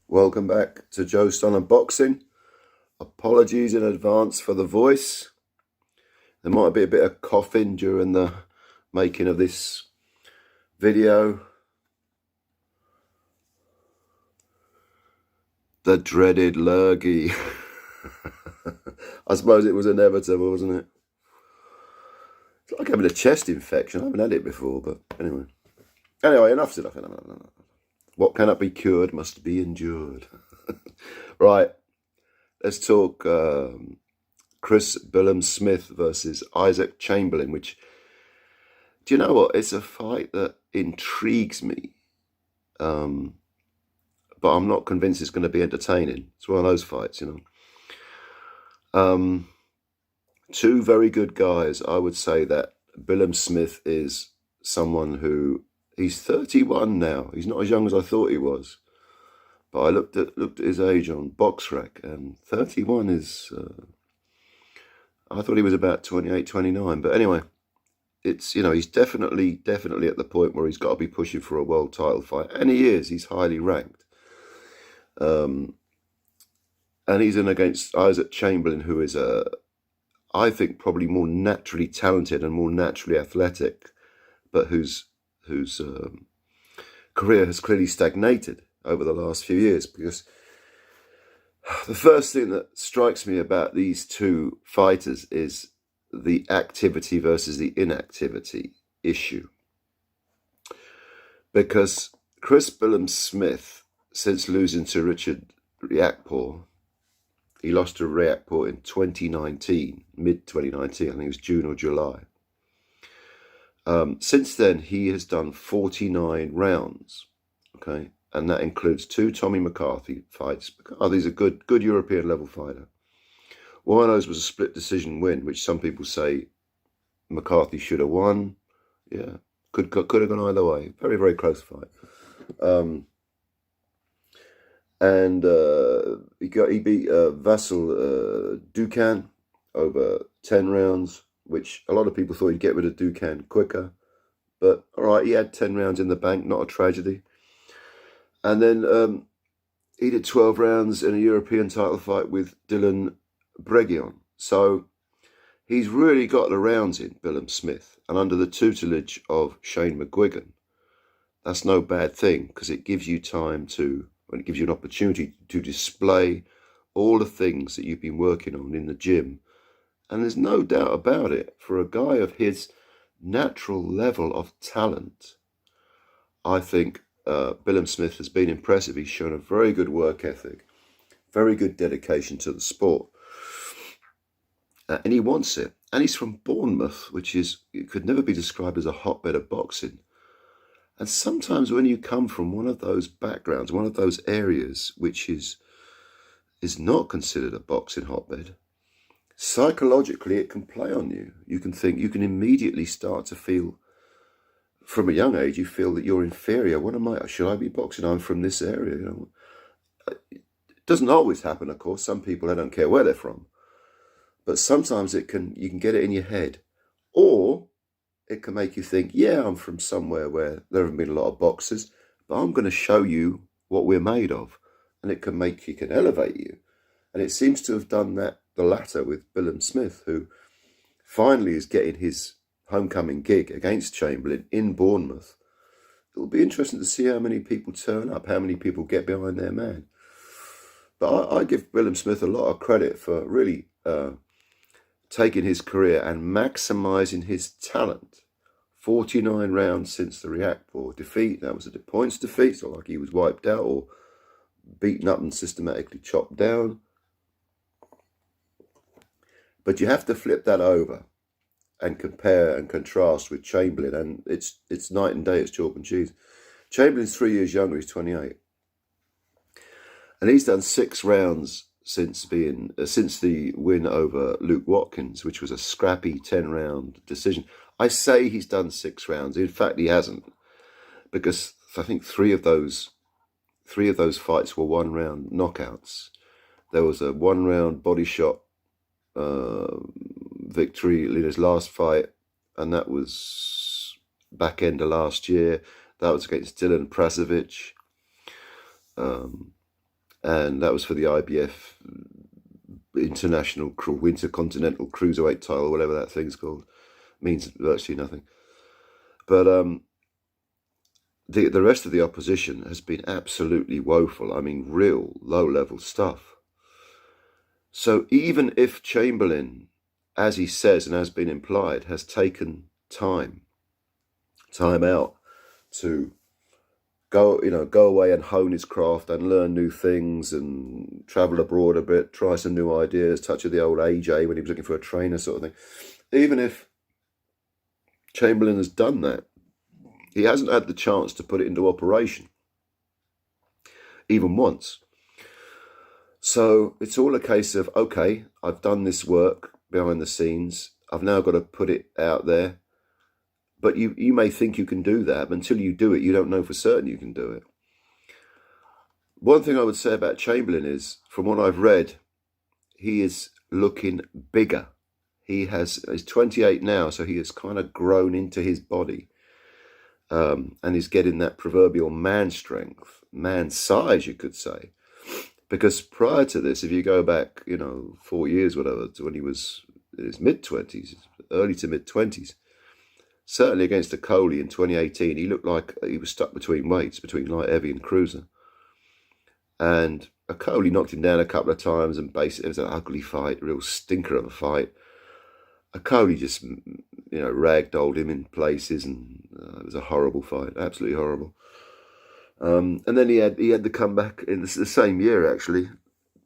Welcome back to Joe Stone Unboxing. Apologies in advance for the voice. There might be a bit of coughing during the making of this video. The dreaded lurgy. I suppose it was inevitable, wasn't it? It's like having a chest infection. I haven't had it before, but anyway. Anyway, enough said. What cannot be cured must be endured. Right, let's talk Chris Billam-Smith versus ISAAC Chamberlain, which, do you know what? It's a fight that intrigues me. But I'm not convinced it's going to be entertaining. It's one of those fights, you know. Two very good guys. I would say that Billam-Smith is someone who, he's 31 now. He's not as young as I thought he was. But I looked at his age on BoxRec, and 31 is, I thought he was about 28, 29. But anyway, it's, you know, he's definitely at the point where he's got to be pushing for a world title fight. And he is. He's highly ranked. And he's in against ISAAC Chamberlain, who is I think probably more naturally talented and more naturally athletic, but whose career has clearly stagnated over the last few years. Because the first thing that strikes me about these two fighters is the activity versus the inactivity issue. Because Chris Billam-Smith, since losing to Richard Riakporhe, he lost to Riakporhe in 2019, mid-2019, I think it was June or July. Since then, he has done 49 rounds, okay? And that includes 2 Tommy McCarthy fights. McCarthy's a good European level fighter. One of those was a split decision win, which some people say McCarthy should have won. Yeah, could have gone either way. Very, very close fight. And he beat Vasyl Dukan over 10 rounds, which a lot of people thought he'd get rid of Dukan quicker. But all right, he had 10 rounds in the bank, not a tragedy. And then he did 12 rounds in a European title fight with Dylan Breguian. So he's really got the rounds in, Billam-Smith, and under the tutelage of Shane McGuigan. That's no bad thing, because it gives you time to, when it gives you an opportunity to display all the things that you've been working on in the gym. And there's no doubt about it, for a guy of his natural level of talent, I think Billam-Smith has been impressive. He's shown a very good work ethic, very good dedication to the sport. And he wants it. And he's from Bournemouth, which is, it could never be described as a hotbed of boxing. And sometimes when you come from one of those backgrounds, one of those areas which is not considered a boxing hotbed, psychologically it can play on you. You can think, you can immediately start to feel, from a young age, you feel that you're inferior. What am I? Should I be boxing? I'm from this area. You know, it doesn't always happen, of course. Some people, I don't care where they're from, but sometimes you can get it in your head, or it can make you think, yeah, I'm from somewhere where there haven't been a lot of boxers, but I'm going to show you what we're made of. And it can elevate you. And it seems to have done that, the latter, with Billam-Smith, who finally is getting his homecoming gig against Chamberlain in Bournemouth. It'll be interesting to see how many people turn up, how many people get behind their man. But I give Billam-Smith a lot of credit for really taking his career and maximising his talent. 49 rounds since the Riakporhe defeat. That was a points defeat. It's not like he was wiped out or beaten up and systematically chopped down. But you have to flip that over and compare and contrast with Chamberlain, and it's night and day. It's chalk and cheese. Chamberlain's 3 years younger. He's 28, and he's done 6 rounds since the win over Luke Watkins, which was a scrappy 10-round decision. I say he's done 6 rounds. In fact, he hasn't, because I think three of those fights were 1-round knockouts. There was a 1-round body shot victory in his last fight, and that was back end of last year. That was against Dylan Prasovic. and that was for the IBF International Intercontinental Cruiserweight title, whatever that thing's called. Means virtually nothing. But the rest of the opposition has been absolutely woeful. I mean, real low-level stuff. So even if Chamberlain, as he says and has been implied, has taken time out to go away and hone his craft and learn new things and travel abroad a bit, try some new ideas, touch of the old AJ when he was looking for a trainer sort of thing. Even if Chamberlain has done that, he hasn't had the chance to put it into operation, even once. So it's all a case of, okay, I've done this work behind the scenes. I've now got to put it out there. But you may think you can do that, but until you do it, you don't know for certain you can do it. One thing I would say about Chamberlain is, from what I've read, he is looking bigger. He's 28 now, so he has kind of grown into his body. And he's getting that proverbial man strength, man size, you could say. Because prior to this, if you go back, 4 years, whatever, to when he was in his mid-20s, early to mid-20s, certainly against a Coley in 2018, he looked like he was stuck between weights, between light heavy and cruiser. And a Coley knocked him down a couple of times, and basically it was an ugly fight, a real stinker of a fight. A Coley just, ragdolled him in places, and it was a horrible fight, absolutely horrible. And then he had the comeback in the same year, actually,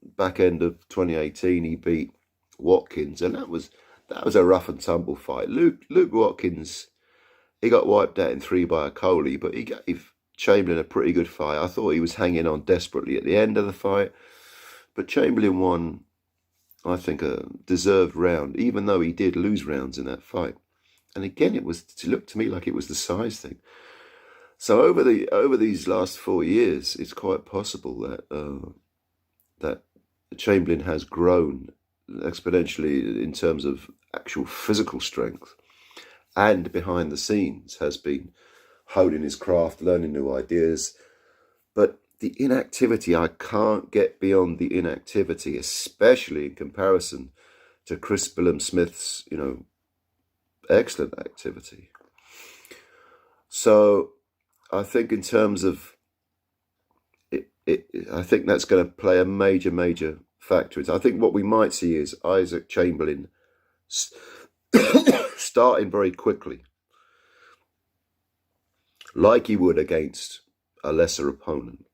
back end of 2018. He beat Watkins, and that was a rough and tumble fight. Luke Watkins, he got wiped out in 3 by a Coley, but he gave Chamberlain a pretty good fight. I thought he was hanging on desperately at the end of the fight, but Chamberlain won, I think, a deserved round, even though he did lose rounds in that fight. And again, it looked to me like it was the size thing. So over these last 4 years, it's quite possible that Chamberlain has grown exponentially in terms of actual physical strength, and behind the scenes has been honing his craft, learning new ideas. But the inactivity, I can't get beyond the inactivity, especially in comparison to Chris Billam-Smith's, excellent activity. So I think in terms of I think that's going to play a major factor. I think what we might see is ISAAC Chamberlain starting very quickly, like he would against a lesser opponent,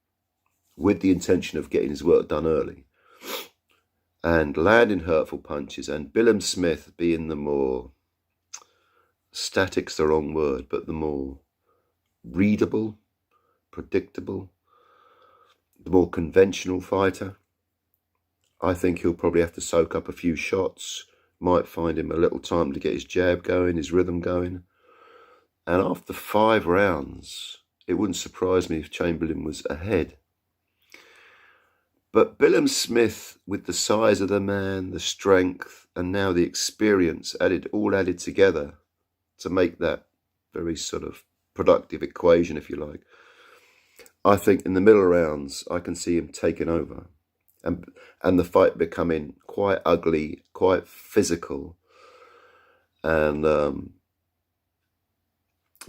with the intention of getting his work done early and landing hurtful punches, and Billam-Smith being the more, static's the wrong word, but the more readable, predictable, the more conventional fighter. I think he'll probably have to soak up a few shots, might find him a little time to get his jab going, his rhythm going. And after 5 rounds, it wouldn't surprise me if Chamberlain was ahead. But Billam-Smith, with the size of the man, the strength, and now the experience all added together to make that very sort of productive equation, if you like, I think in the middle rounds, I can see him taking over and the fight becoming quite ugly, quite physical. And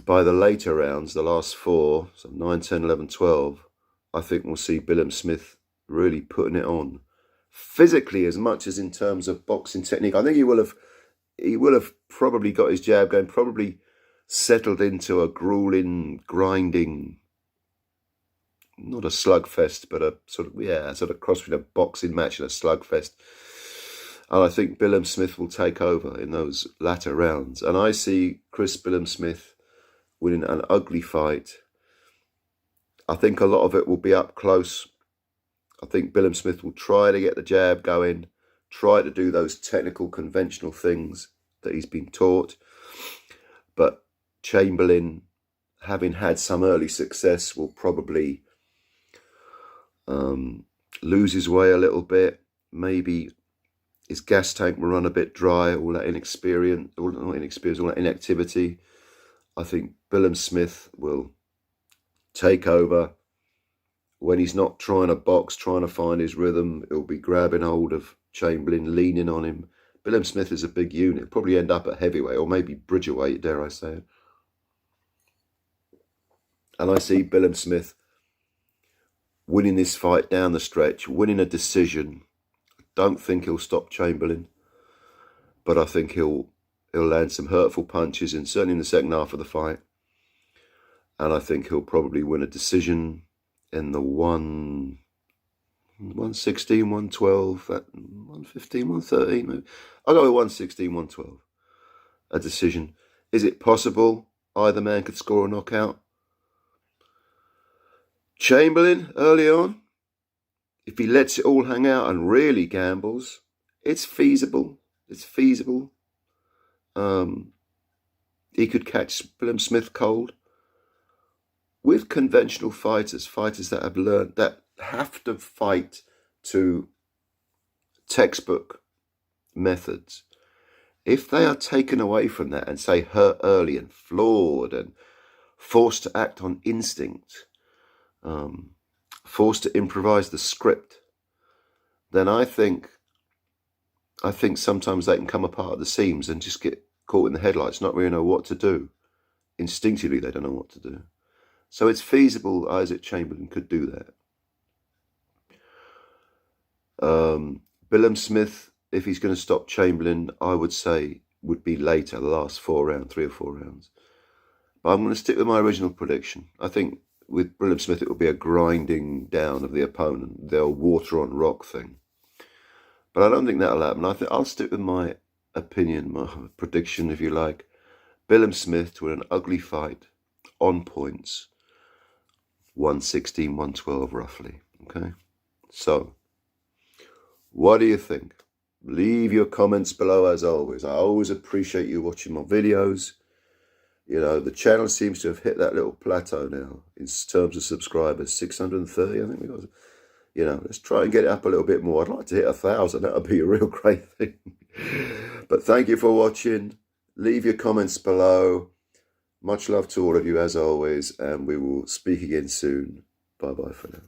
by the later rounds, the last 4, so 9, 10, 11, 12, I think we'll see Billam-Smith really putting it on physically as much as in terms of boxing technique. I think he will have probably got his jab going, probably settled into a grueling, grinding, not a slugfest, but a sort of cross between a boxing match and a slugfest. And I think Billam-Smith will take over in those latter rounds. And I see Chris Billam-Smith winning an ugly fight. I think a lot of it will be up close. I think Billam-Smith will try to get the jab going, try to do those technical, conventional things that he's been taught. But Chamberlain, having had some early success, will probably lose his way a little bit. Maybe his gas tank will run a bit dry, all that all that inactivity. I think Billam-Smith will take over. When he's not trying to box, trying to find his rhythm, he'll be grabbing hold of Chamberlain, leaning on him. Billam-Smith is a big unit. Probably end up at heavyweight or maybe bridgerweight, dare I say it. And I see Billam-Smith winning this fight down the stretch, winning a decision. I don't think he'll stop Chamberlain, but I think he'll land some hurtful punches, and certainly in the second half of the fight. And I think he'll probably win a decision in the 116, 112, 115, 113. Maybe. I'll go with 116, 112. A decision. Is it possible either man could score a knockout? Chamberlain, early on, if he lets it all hang out and really gambles, it's feasible. It's feasible. He could catch Billam-Smith cold. With conventional fighters that have learned, that have to fight to textbook methods, if they are taken away from that and say hurt early and flawed and forced to act on instinct, forced to improvise the script, then I think sometimes they can come apart at the seams and just get caught in the headlights, not really know what to do. Instinctively, they don't know what to do. So it's feasible ISAAC Chamberlain could do that. Billam-Smith, if he's going to stop Chamberlain, I would say would be later, the last 4 rounds, 3 or 4 rounds. But I'm going to stick with my original prediction. I think with Billam-Smith, it will be a grinding down of the opponent, the water on rock thing. But I don't think that'll happen. I think I'll stick with my opinion, my prediction, if you like. Billam-Smith to win an ugly fight on points. 116, 112 roughly. Okay. So, what do you think? Leave your comments below as always. I always appreciate you watching my videos. You know, the channel seems to have hit that little plateau now in terms of subscribers. 630, I think we got. You know, let's try and get it up a little bit more. I'd like to hit 1,000. That would be a real great thing. But thank you for watching. Leave your comments below. Much love to all of you as always, and we will speak again soon. Bye-bye for now.